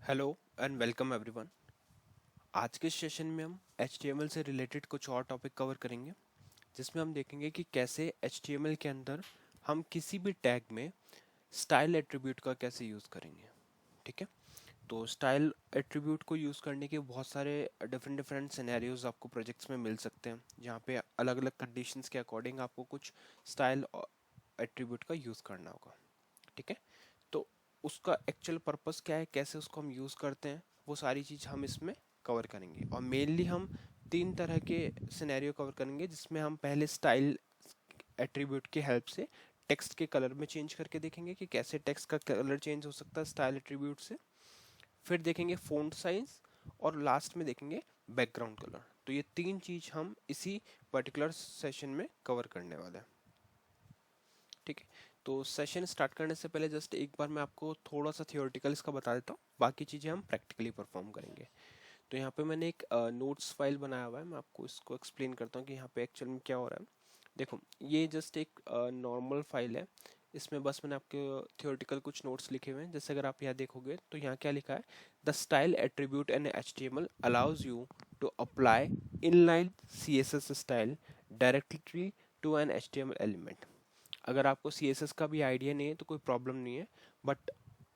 Hello and welcome everyone. आज के session में हम HTML से रिलेटेड कुछ और टॉपिक कवर करेंगे, जिसमें हम देखेंगे कि कैसे HTML के अंदर हम किसी भी टैग में स्टाइल एट्रीब्यूट का कैसे यूज़ करेंगे। ठीक है, तो स्टाइल एट्रीब्यूट को यूज़ करने के बहुत सारे डिफरेंट डिफरेंट सिनेरियोज आपको प्रोजेक्ट्स में मिल सकते हैं, जहाँ पे अलग अलग कंडीशंस के अकॉर्डिंग आपको कुछ स्टाइल एट्रीब्यूट का यूज़ करना होगा। ठीक है, तो उसका एक्चुअल पर्पस क्या है, कैसे उसको हम यूज़ करते हैं, वो सारी चीज़ हम इसमें कवर करेंगे। और मेनली हम तीन तरह के सिनेरियो कवर करेंगे, जिसमें हम पहले स्टाइल एट्रीब्यूट की हेल्प से टेक्स्ट के कलर में चेंज करके देखेंगे कि कैसे टेक्स्ट का कलर चेंज हो सकता है स्टाइल एट्रीब्यूट से। फिर देखेंगे फ़ॉन्ट साइज, और लास्ट में देखेंगे बैकग्राउंड कलर। तो ये तीन चीज़ हम इसी पर्टिकुलर सेशन में कवर करने वाले हैं। ठीक है, तो सेशन स्टार्ट करने से पहले जस्ट एक बार मैं आपको थोड़ा सा थियोरेटिकल इसका बता देता हूँ, बाकी चीज़ें हम प्रैक्टिकली परफॉर्म करेंगे। तो यहाँ पे मैंने एक नोट्स फाइल बनाया हुआ है, मैं आपको इसको एक्सप्लेन करता हूँ कि यहाँ पे एक्चुअल में क्या हो रहा है। देखो, ये जस्ट एक नॉर्मल फाइल है, इसमें बस मैंने आपके थियोरेटिकल कुछ नोट्स लिखे हुए हैं। जैसे अगर आप यहाँ देखोगे तो यहाँ क्या लिखा है, the style attribute in HTML allows you to apply inline CSS style directly to an HTML element. अगर आपको CSS का भी आइडिया नहीं है तो कोई प्रॉब्लम नहीं है, बट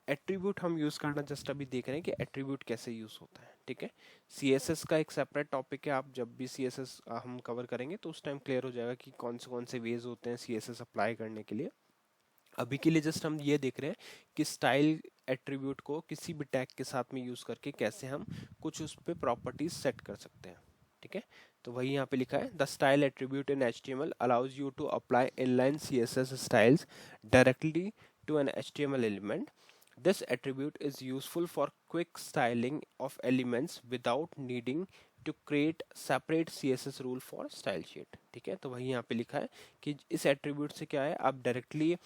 एट्रीब्यूट हम यूज़ करना जस्ट अभी देख रहे हैं कि एट्रीब्यूट कैसे यूज़ होता है। ठीक है, CSS का एक सेपरेट टॉपिक है, आप जब भी CSS हम कवर करेंगे तो उस टाइम क्लियर हो जाएगा कि कौन से वेज होते हैं CSS अप्लाई करने के लिए। अभी के लिए जस्ट हम ये देख रहे हैं कि स्टाइल एट्रीब्यूट को किसी भी टैग के साथ में यूज़ करके कैसे हम कुछ उस पर प्रॉपर्टीज सेट कर सकते हैं। ठीक है, तो वही यहाँ पे लिखा है, the style attribute in HTML allows you to apply inline CSS styles directly to an HTML element. This attribute is useful for quick styling of elements without needing to create separate CSS rule for style sheet. ठीक है, तो वही यहाँ पे लिखा है कि इस एट्रीब्यूट से क्या है, आप डायरेक्टली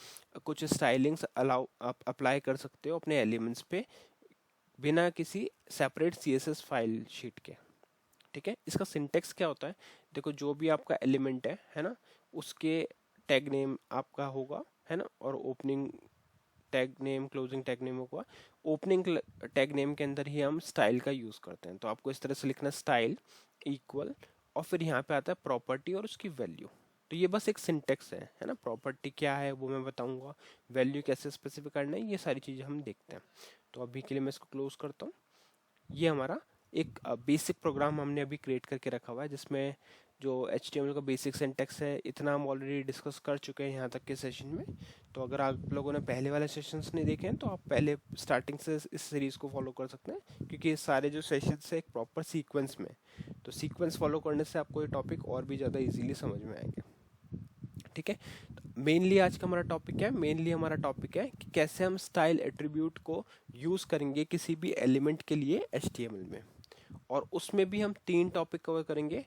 कुछ स्टाइलिंग्स अलाउ आप अप्लाई कर सकते हो अपने एलिमेंट्स पे बिना किसी सेपरेट CSS फाइल शीट के। ठीक है, इसका सिंटेक्स क्या होता है, देखो जो भी आपका एलिमेंट है ना, उसके टैग नेम आपका होगा, है ना, और opening tag name closing tag name होगा। ओपनिंग टैग नेम के अंदर ही हम स्टाइल का यूज करते हैं, तो आपको इस तरह से लिखना स्टाइल इक्वल, और फिर यहाँ पे आता है प्रॉपर्टी और उसकी वैल्यू। तो ये बस एक सिंटेक्स है ना, प्रॉपर्टी क्या है वो मैं बताऊंगा, वैल्यू कैसे स्पेसिफाई करना है, ये सारी चीज़ें हम देखते हैं। तो अभी के लिए मैं इसको क्लोज करता हूँ। ये हमारा एक बेसिक प्रोग्राम हमने अभी क्रिएट करके रखा हुआ है, जिसमें जो HTML का बेसिक सिंटेक्स है इतना हम ऑलरेडी डिस्कस कर चुके हैं यहाँ तक के सेशन में। तो अगर आप लोगों ने पहले वाले सेशंस नहीं देखे हैं तो आप पहले स्टार्टिंग से इस सीरीज़ को फॉलो कर सकते हैं, क्योंकि ये सारे जो सेशंस है एक प्रॉपर सीक्वेंस में, तो सीक्वेंस फॉलो करने से आपको ये टॉपिक और भी ज़्यादा ईजिली समझ में आएंगे। ठीक है, मेनली आज का हमारा टॉपिक क्या है, मेनली हमारा टॉपिक है कि कैसे हम स्टाइल एट्रीब्यूट को यूज़ करेंगे किसी भी एलिमेंट के लिए HTML में। और उसमें भी हम तीन टॉपिक कवर करेंगे।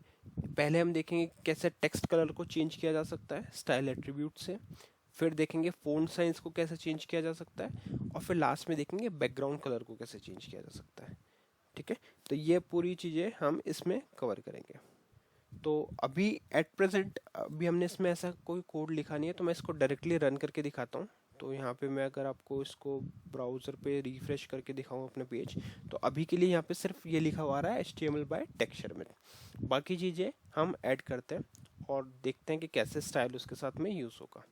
पहले हम देखेंगे कैसे टेक्स्ट कलर को चेंज किया जा सकता है स्टाइल एट्रीब्यूट से, फिर देखेंगे फ़ॉन्ट साइज को कैसे चेंज किया जा सकता है, और फिर लास्ट में देखेंगे बैकग्राउंड कलर को कैसे चेंज किया जा सकता है। ठीक है, तो ये पूरी चीज़ें हम इसमें कवर करेंगे। तो अभी एट प्रेजेंट अभी हमने इसमें ऐसा कोई कोड लिखा नहीं है, तो मैं इसको डायरेक्टली रन करके दिखाता हूँ। तो यहाँ पे मैं अगर आपको इसको ब्राउज़र पे रिफ्रेश करके दिखाऊँ अपने पेज, तो अभी के लिए यहाँ पे सिर्फ ये लिखा हुआ रहा है HTML बाय टेक्सचर। बाकी चीज़ें हम ऐड करते हैं और देखते हैं कि कैसे स्टाइल उसके साथ में यूज़ होगा।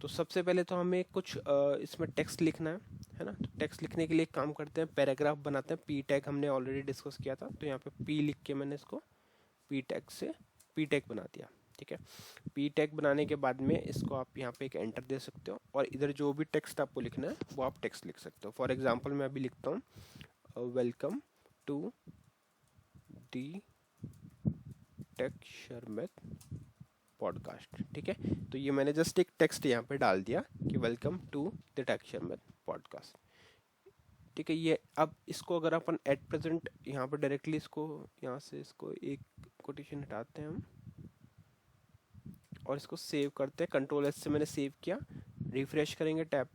तो सबसे पहले तो हमें कुछ इसमें टेक्स्ट लिखना है ना, तो टेक्स्ट लिखने के लिए एक काम करते हैं, पैराग्राफ बनाते हैं। पी टैग हमने ऑलरेडी डिस्कस किया था, तो यहाँ पे पी लिख के मैंने इसको पी टैग से पी टैग बना दिया। ठीक है, पी टैग बनाने के बाद में इसको आप यहाँ पे एक एंटर दे सकते हो, और इधर जो भी टेक्स्ट आपको लिखना है वो आप टेक्स्ट लिख सकते हो। फॉर एग्जांपल मैं अभी लिखता हूँ वेलकम टू दी टेक शर्मत पॉडकास्ट। ठीक है, तो ये मैंने जस्ट एक टेक्स्ट यहाँ पे डाल दिया कि वेलकम टू द टेक शर्मत पॉडकास्ट। ठीक है, ये अब इसको अगर अपन एट प्रेजेंट यहाँ पे डायरेक्टली इसको यहाँ से इसको एक कोटेशन हटाते हैं हम, और इसको सेव करते हैं। Ctrl+S से मैंने सेव किया, रिफ्रेश करेंगे टैब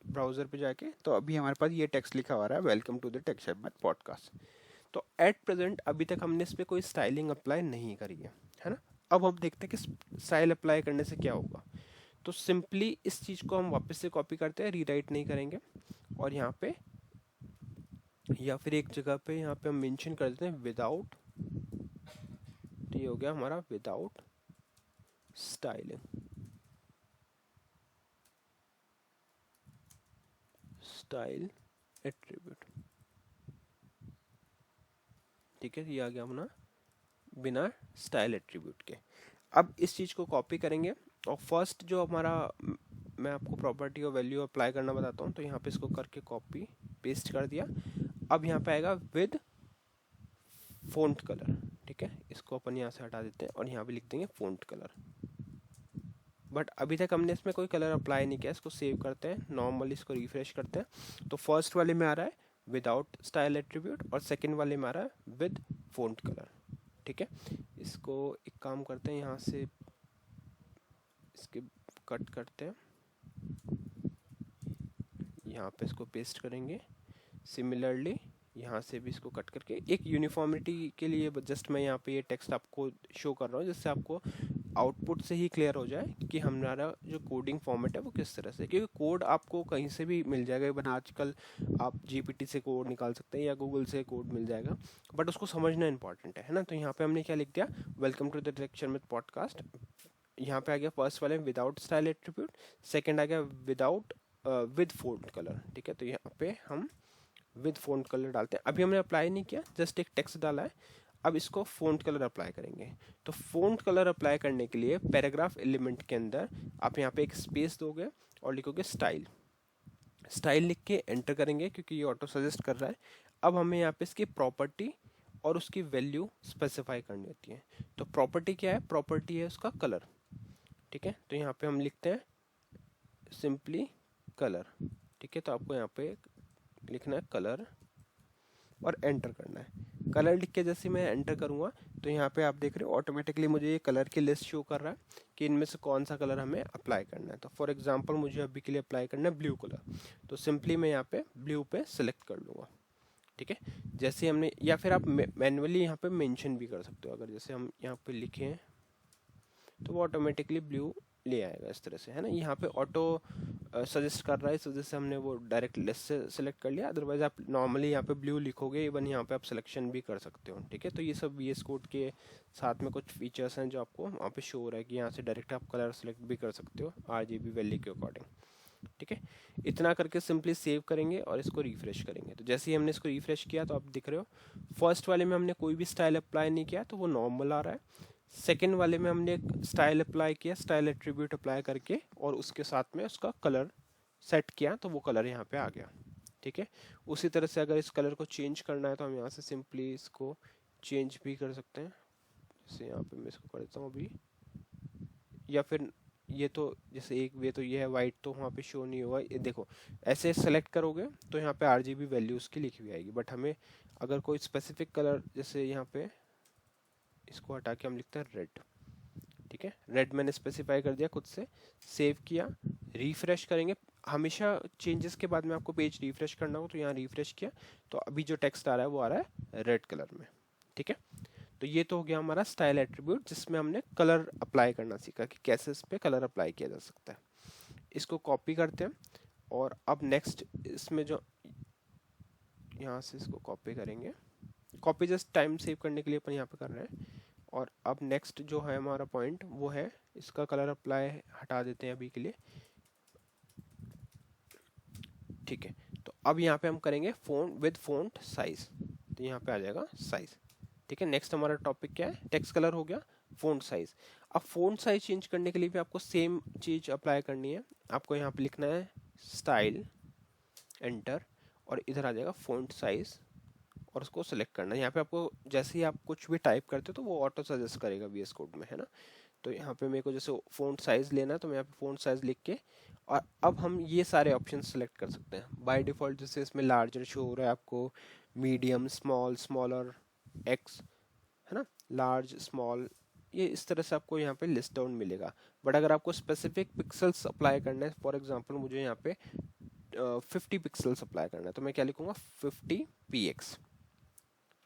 ब्राउज़र पे जाके, तो अभी हमारे पास ये टेक्स्ट लिखा हुआ रहा है, वेलकम टू द टेक शर्मत पॉडकास्ट। तो एट प्रेजेंट अभी तक हमने इस पर कोई स्टाइलिंग अप्लाई नहीं करी है ना। अब हम देखते हैं कि स्टाइल अप्लाई करने से क्या होगा। तो सिंपली इस चीज़ को हम वापस से कॉपी करते हैं, रीराइट नहीं करेंगे, और यहाँ पे या फिर एक जगह पे यहाँ पे हम मेंशन कर देते हैं विदाउट, तो ये हो गया हमारा विदाउट स्टाइलिंग, स्टाइल एट्रीब्यूट। ठीक है, ये आ गया अपना बिना स्टाइल एट्रीब्यूट के। अब इस चीज़ को कॉपी करेंगे और फर्स्ट जो हमारा मैं आपको प्रॉपर्टी और वैल्यू अप्लाई करना बताता हूँ, तो यहाँ पे इसको करके कॉपी पेस्ट कर दिया। अब यहाँ पे आएगा विद फ़ॉन्ट कलर। ठीक है, इसको अपन यहाँ से हटा देते हैं और यहाँ पे लिख देंगे फ़ॉन्ट कलर। बट अभी तक हमने इसमें कोई कलर अप्लाई नहीं किया। इसको सेव करते हैं, नॉर्मली इसको रिफ्रेश करते हैं, तो फर्स्ट वाले में आ रहा है विदाउट स्टाइल एट्रीब्यूट और सेकंड वाले में आ रहा है विद फ़ॉन्ट कलर। ठीक है, इसको एक काम करते हैं, यहाँ से इसके कट करते हैं, यहाँ पे इसको पेस्ट करेंगे। सिमिलरली यहाँ से भी इसको कट करके एक यूनिफॉर्मिटी के लिए जस्ट मैं यहाँ पे ये टेक्स्ट आपको शो कर रहा हूँ, जिससे आपको आउटपुट से ही क्लियर हो जाए कि हमारा जो कोडिंग फॉर्मेट है वो किस तरह से, क्योंकि कोड आपको कहीं से भी मिल जाएगा। इवन आजकल आप जीपीटी से कोड निकाल सकते हैं या गूगल से कोड मिल जाएगा, बट उसको समझना इंपॉर्टेंट है ना। तो यहाँ पे हमने क्या लिख दिया, welcome to the lecture with podcast. यहाँ पे आ गया फर्स्ट वाले विदाउट स्टाइल एट्रीब्यूट, सेकंड आ गया विदाउट विद फ़ॉन्ट कलर। ठीक है, तो यहाँ पे हम विद फ़ॉन्ट कलर डालते हैं। अभी हमने अप्लाई नहीं किया, जस्ट एक टेक्स्ट डाला है। अब इसको फ़ॉन्ट कलर अप्लाई करेंगे। तो फ़ॉन्ट कलर अप्लाई करने के लिए पैराग्राफ एलिमेंट के अंदर आप यहाँ पे एक स्पेस दोगे और लिखोगे स्टाइल। स्टाइल लिख के एंटर करेंगे क्योंकि ये ऑटो सजेस्ट कर रहा है। अब हमें यहाँ पे इसकी प्रॉपर्टी और उसकी वैल्यू स्पेसिफाई करनी होती है। तो प्रॉपर्टी क्या है, प्रॉपर्टी है उसका कलर। ठीक है, तो यहाँ पे हम लिखते हैं सिंपली कलर। ठीक है, तो आपको यहाँ पे लिखना है कलर और एंटर करना है। कलर लिख के जैसे मैं एंटर करूँगा तो यहाँ पे आप देख रहे हो ऑटोमेटिकली मुझे ये कलर की लिस्ट शो कर रहा है कि इनमें से कौन सा कलर हमें अप्लाई करना है। तो फॉर एग्जांपल मुझे अभी के लिए अप्लाई करना है ब्लू कलर, तो सिंपली मैं यहाँ पे ब्लू पे सेलेक्ट कर लूँगा। ठीक है, जैसे हमने, या फिर आप मैनुअली यहाँ पे मेंशन भी कर सकते हो। अगर जैसे हम यहाँ पे लिखें तो वो ऑटोमेटिकली ब्लू ले आएगा इस तरह से, है ना। यहाँ पे ऑटो सजेस्ट कर रहा है, इस वजह से हमने वो डायरेक्ट लिस्ट से सेलेक्ट कर लिया। अदरवाइज आप नॉर्मली यहाँ पे ब्लू लिखोगे, इवन यहाँ पे आप सिलेक्शन भी कर सकते हो। ठीक है, तो ये सब VS कोड के साथ में कुछ फीचर्स हैं जो आपको वहाँ पे शो हो रहा है कि यहाँ से डायरेक्ट आप कलर सेलेक्ट भी कर सकते हो RGB वैल्यू के अकॉर्डिंग। ठीक है, इतना करके सिंपली सेव करेंगे और इसको रिफ्रेश करेंगे। तो जैसे ही हमने इसको रिफ्रेश किया तो आप दिख रहे हो फर्स्ट वाले में हमने कोई भी स्टाइल अप्लाई नहीं किया तो वो नॉर्मल आ रहा है। सेकेंड वाले में हमने स्टाइल अप्लाई किया, स्टाइल एट्रीब्यूट अप्लाई करके, और उसके साथ में उसका कलर सेट किया तो वो कलर यहाँ पे आ गया। ठीक है, उसी तरह से अगर इस कलर को चेंज करना है तो हम यहाँ से सिंपली इसको चेंज भी कर सकते हैं। जैसे यहाँ पे मैं इसको कर देता हूँ अभी, या फिर ये तो जैसे एक वे तो ये है वाइट, तो वहाँ पे शो नहीं होगा। ये देखो ऐसे सेलेक्ट करोगे तो यहाँ पे RGB वैल्यू उसकी लिखी हुई आएगी। बट हमें अगर कोई स्पेसिफिक कलर, जैसे यहाँ पे इसको हटा के हम लिखते हैं रेड। ठीक है, रेड मैंने स्पेसिफाई कर दिया खुद से, सेव किया, रिफ्रेश करेंगे। हमेशा चेंजेस के बाद में आपको पेज रिफ्रेश करना हो, तो यहाँ रिफ्रेश किया तो अभी जो टेक्स्ट आ रहा है वो आ रहा है रेड कलर में। ठीक है, तो ये तो हो गया हमारा स्टाइल एट्रीब्यूट जिसमें हमने कलर अप्लाई करना सीखा कि कैसे इस पे कलर अप्लाई किया जा सकता है। इसको कॉपी करते हैं और अब नेक्स्ट इसमें जो यहाँ से इसको कॉपी करेंगे, कॉपी जस्ट टाइम सेव करने के लिए अपन यहाँ पे कर रहे हैं। और अब नेक्स्ट जो है हमारा पॉइंट वो है इसका कलर अप्लाई हटा देते हैं अभी के लिए। ठीक है, तो अब यहाँ पे हम करेंगे फ़ॉन्ट विद फ़ॉन्ट साइज, तो यहाँ पे आ जाएगा साइज। ठीक है, नेक्स्ट हमारा टॉपिक क्या है, टेक्स्ट कलर हो गया, फ़ॉन्ट साइज। अब फ़ॉन्ट साइज चेंज करने के लिए भी आपको सेम चीज़ अप्लाई करनी है। आपको यहाँ पे लिखना है स्टाइल, एंटर, और इधर आ जाएगा फ़ॉन्ट साइज और उसको सेलेक्ट करना है। यहाँ पे आपको जैसे ही आप कुछ भी टाइप करते हो तो वो ऑटो सजेस्ट करेगा VS कोड में, है ना। तो यहाँ पे मेरे को जैसे फ़ॉन्ट साइज़ लेना है तो मैं यहाँ पे फ़ॉन्ट साइज़ लिख के, और अब हम ये सारे ऑप्शन सेलेक्ट कर सकते हैं। बाय डिफ़ॉल्ट जैसे इसमें लार्जर शो हो रहा है आपको, मीडियम, स्मॉल, स्मॉलर, एक्स, है ना, लार्ज, स्मॉल, ये इस तरह से आपको यहाँ पे लिस्ट डाउन मिलेगा। बट अगर आपको स्पेसिफिक पिक्सल्स अप्लाई करना है, फॉर एग्जांपल मुझे यहाँ पे 50 पिक्सल्स अप्लाई करना है, तो मैं क्या लिखूँगा 50px।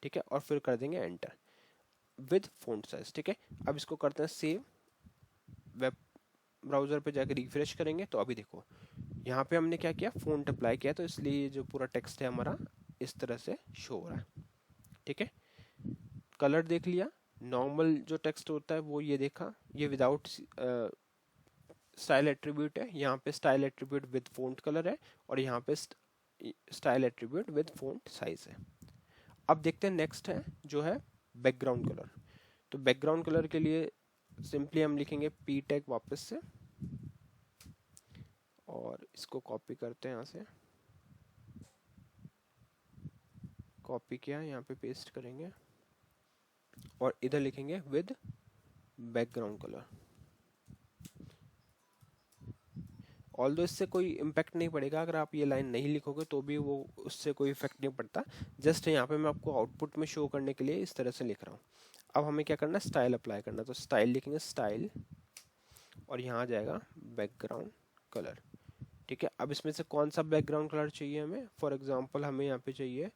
ठीक है, और फिर कर देंगे एंटर विद फ़ॉन्ट साइज। ठीक है, अब इसको करते हैं सेव, वेब ब्राउज़र पे जाकर रिफ्रेश करेंगे तो अभी देखो यहाँ पे हमने क्या किया, फ़ॉन्ट अप्लाई किया, तो इसलिए जो पूरा टेक्स्ट है हमारा इस तरह से शो हो रहा है। ठीक है, कलर देख लिया। नॉर्मल जो टेक्स्ट होता है वो ये देखा, ये विदाउट स्टाइल एट्रीब्यूट है। यहाँ पे style attribute with font colour है और यहाँ पे style attribute with font size है। अब देखते हैं नेक्स्ट है जो है बैकग्राउंड कलर। तो बैकग्राउंड कलर के लिए सिंपली हम लिखेंगे पी टैग वापस से और इसको कॉपी करते हैं, यहाँ से कॉपी किया, यहाँ पे पेस्ट करेंगे और इधर लिखेंगे विद बैकग्राउंड कलर। ऑल्दो इससे कोई इम्पैक्ट नहीं पड़ेगा, अगर आप ये लाइन नहीं लिखोगे तो भी वो उससे कोई इफेक्ट नहीं पड़ता। जस्ट यहाँ पे मैं आपको आउटपुट में शो करने के लिए इस तरह से लिख रहा हूँ। अब हमें क्या करना है, स्टाइल अप्लाई करना। तो स्टाइल लिखेंगे, स्टाइल, और यहाँ आ जाएगा बैकग्राउंड कलर। ठीक है, अब इसमें से कौन सा बैकग्राउंड कलर चाहिए हमें। फॉर एग्जांपल हमें यहाँ पे चाहिए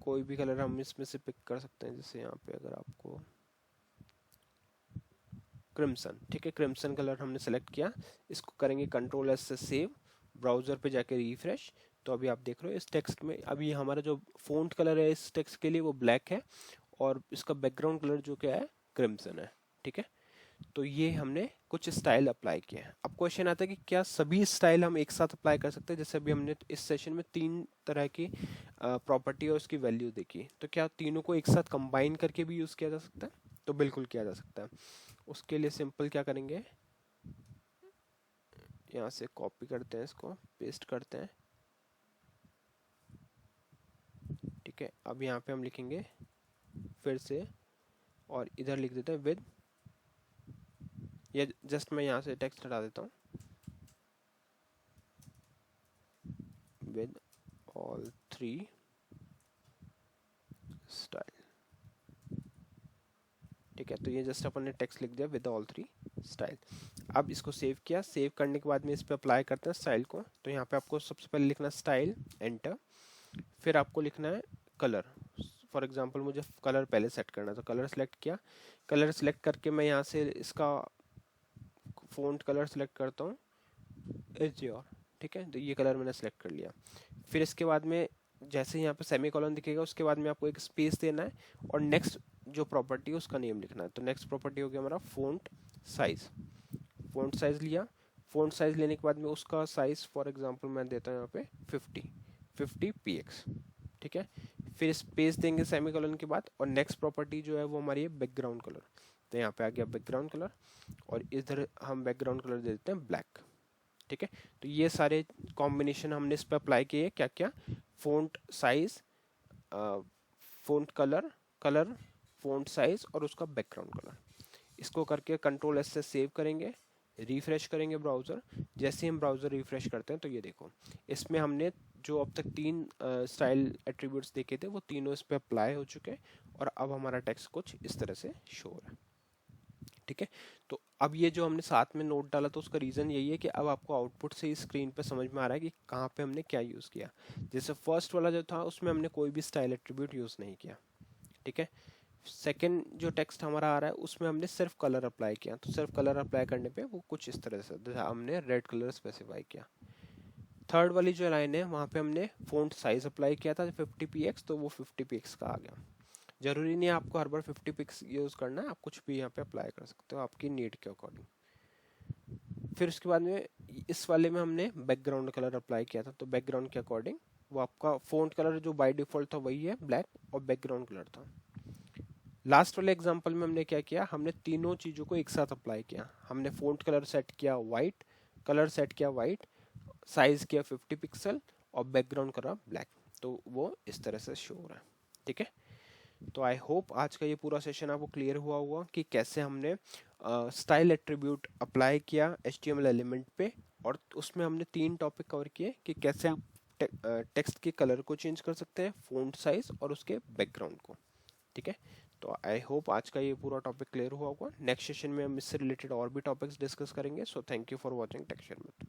कोई भी कलर हम इसमें से पिक कर सकते हैं। जैसे यहाँ पे अगर आपको क्रिम्सन, ठीक है, क्रिम्सन कलर हमने सेलेक्ट किया। इसको करेंगे कंट्रोल एस से सेव, ब्राउजर पे जाके रिफ्रेश। तो अभी आप देख रहे हो इस टेक्स्ट में अभी हमारा जो फ़ॉन्ट कलर है इस टेक्स्ट के लिए वो ब्लैक है और इसका बैकग्राउंड कलर जो क्या है, क्रिम्सन है। ठीक है, तो ये हमने कुछ स्टाइल अप्लाई किए हैं। अब क्वेश्चन आता है कि क्या सभी स्टाइल हम एक साथ अप्लाई कर सकते हैं। जैसे अभी हमने इस सेशन में 3 तरह की प्रॉपर्टी और उसकी वैल्यू देखी, तो क्या तीनों को एक साथ कंबाइन करके भी यूज़ किया जा सकता है। तो बिल्कुल किया जा सकता है। उसके लिए सिंपल क्या करेंगे, यहाँ से कॉपी करते हैं, इसको पेस्ट करते हैं। ठीक है, अब यहाँ पे हम लिखेंगे फिर से और इधर लिख देते हैं विद, या जस्ट मैं यहाँ से टेक्स्ट हटा देता हूँ, विद ऑल 3 स्टाइल। ठीक है, तो ये जस्ट अपन ने टेक्स्ट लिख दिया विद ऑल 3 स्टाइल। अब इसको सेव किया, सेव करने के बाद में इस पर अप्लाई करते हैं स्टाइल को। तो यहाँ पे आपको सबसे पहले लिखना स्टाइल, एंटर, फिर आपको लिखना है कलर। फॉर एग्जांपल मुझे कलर पहले सेट करना है, तो कलर सेलेक्ट किया। कलर सेलेक्ट करके मैं यहाँ से इसका फ़ॉन्ट कलर सेलेक्ट करता हूँ एजियोर। ठीक है, तो ये कलर मैंने सेलेक्ट कर लिया। फिर इसके बाद में जैसे यहाँ पे सेमीकोलन दिखेगा उसके बाद में आपको एक स्पेस देना है और नेक्स्ट जो प्रॉपर्टी है उसका नेम लिखना है। तो नेक्स्ट प्रॉपर्टी हो गया हमारा फ़ॉन्ट साइज। फ़ॉन्ट साइज लिया, फ़ॉन्ट साइज लेने के बाद में उसका साइज फॉर एग्जांपल मैं देता हूँ यहाँ पे 50 px। ठीक है, फिर स्पेस देंगे सेमीकोलन के बाद और नेक्स्ट प्रॉपर्टी जो है वो हमारी है बैकग्राउंड कलर। तो यहाँ पे आ गया बैकग्राउंड कलर और इधर हम बैकग्राउंड कलर दे देते हैं ब्लैक। ठीक है, तो ये सारे कॉम्बिनेशन हमने इस पर अप्लाई किए। क्या क्या, font size, font colour, colour, font size और उसका बैकग्राउंड कलर। इसको करके कंट्रोल एस से सेव करेंगे, रिफ्रेश करेंगे ब्राउज़र। जैसे ही हम ब्राउज़र रिफ्रेश करते हैं तो ये देखो इसमें हमने जो अब तक 3 स्टाइल एट्रीब्यूट्स देखे थे वो तीनों इस पर अप्लाई हो चुके हैं और अब हमारा टेक्स्ट कुछ इस तरह से शो हो रहा है। ठीक है, तो अब ये जो हमने साथ में नोट डाला तो उसका रीज़न यही है कि अब आपको आउटपुट से इस स्क्रीन पे समझ में आ रहा है कि कहाँ पे हमने क्या यूज़ किया। जैसे फर्स्ट वाला जो था उसमें हमने कोई भी स्टाइल एट्रीब्यूट यूज़ नहीं किया। ठीक है, सेकेंड जो टेक्स्ट हमारा आ रहा है उसमें हमने सिर्फ कलर अप्लाई किया। तो सिर्फ कलर अप्लाई करने पे वो कुछ इस तरह से हमने रेड कलर स्पेसिफाई किया। थर्ड वाली जो लाइन है वहाँ पे हमने फ़ॉन्ट साइज अप्लाई किया था 50 px, तो वो 50 px का आ गया। जरूरी नहीं है आपको हर बार 50 पिक्स यूज़ करना है, आप कुछ भी यहाँ पे अप्लाई कर सकते हो आपकी नीड के अकॉर्डिंग। फिर उसके बाद में इस वाले में हमने बैकग्राउंड कलर अप्लाई किया था। तो बैकग्राउंड के अकॉर्डिंग वो आपका फ़ॉन्ट कलर जो बाय डिफ़ॉल्ट था वही है ब्लैक और बैकग्राउंड कलर था। लास्ट वाले एग्जांपल में हमने क्या किया, हमने तीनों चीज़ों को एक साथ अप्लाई किया। हमने फ़ॉन्ट कलर सेट किया वाइट, कलर सेट किया वाइट, साइज़ किया 50 पिक्सल और बैकग्राउंड करा ब्लैक। तो वो इस तरह से शो हो रहा है। ठीक है, तो आई होप आज का ये पूरा सेशन आपको क्लियर हुआ होगा कि कैसे हमने स्टाइल एट्रीब्यूट अप्लाई किया HTML एलिमेंट पे और उसमें हमने 3 टॉपिक कवर किए कि कैसे हम टेक्स्ट के कलर को चेंज कर सकते हैं, फ़ॉन्ट साइज और उसके बैकग्राउंड को। ठीक है, तो आई होप आज का ये पूरा टॉपिक क्लियर हुआ होगा। नेक्स्ट सेशन में हम इससे रिलेटेड और भी टॉपिक्स डिस्कस करेंगे। So thank you for watching texture method.